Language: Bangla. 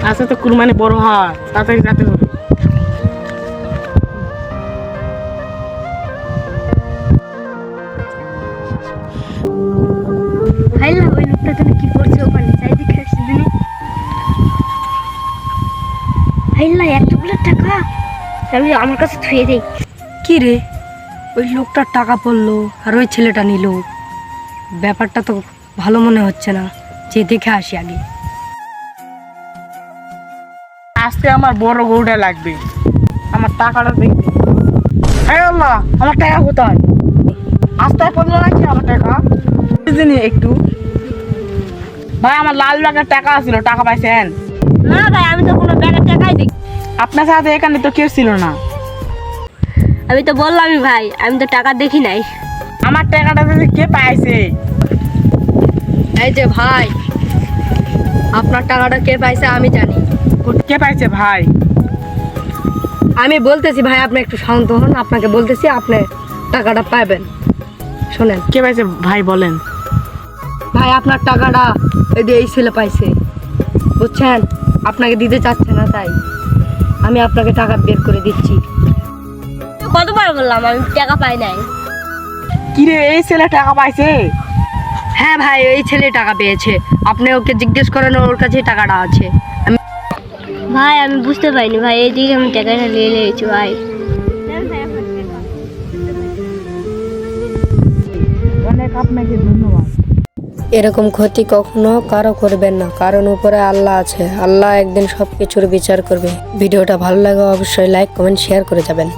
আচ্ছা তো কুরবানি বড় হয় তাড়াতাড়ি যেতে হবে। হাইলা ওই লোকটা তুমি কি করছো ওখানে চাই দেখে আসছি দিনে হাইলা এতগুলো টাকা আমি আমার কাছে থুয়ে দেই। কি রে, ওই লোকটার টাকা পড়লো আর ওই ছেলেটা নিল, ব্যাপারটা তো ভালো মনে হচ্ছে না, যে দেখে আসি আগে। আজকে আমার বড় গরুটা লাগবে, আমার টাকাটা দেখবে। হ্যাঁ আল্লাহ, আমার টাকা কোথায়? আস্তে পড়লো নাকি আমার টাকা? দিদিনি একটু ভাই, আমার লাল ব্যাগের টাকা ছিল, টাকা পাইছেন? না ভাই আমি তো কোনো ব্যাগের টাকাই দিই। আপনার সাথে এখানে তো কেউ ছিল না। আমি তো বললামই ভাই আমি তো টাকা দেখি নাই। আমার টাকাটা যদি কে পাইছে? এই যে ভাই, আপনার টাকাটা কে পাইছে আমি জানি। কে পাইছে ভাই? আমি বলতেছি ভাই, আপনি একটু শান্ত হন, আপনাকে বলতেছি আপনি টাকাটা পাবেন। শোনেন কে পাইছে ভাই বলেন। ভাই, আপনার টাকাটা এই যে এই ছেলে পাইছে, বুঝছেন? আপনাকে দিতে চাচ্ছে না, তাই আমি আপনাকে টাকা বের করে দিচ্ছি। কতবার বললাম আমি টাকা পাই নাই। কি রে, এই ছেলে টাকা পাইছে? হ্যাঁ ভাই, এই ছেলে টাকা পেয়েছে, আপনি ওকে জিজ্ঞেস করেন, ওর কাছে টাকাটা আছে। ভাই আমি বুঝতে পারিনি ভাই, এই দিকে আমি টাকাটা নিয়ে নিয়েছি ভাই। অনেক আপনাকে ধন্যবাদ। এরকম ক্ষতি কখনো কারো করবেন না, কারণ উপরে আল্লাহ আছে, আল্লাহ একদিন সবকিছুর বিচার করবে। ভিডিওটা ভালো লাগে অবশ্যই লাইক কমেন্ট শেয়ার করে যাবেন।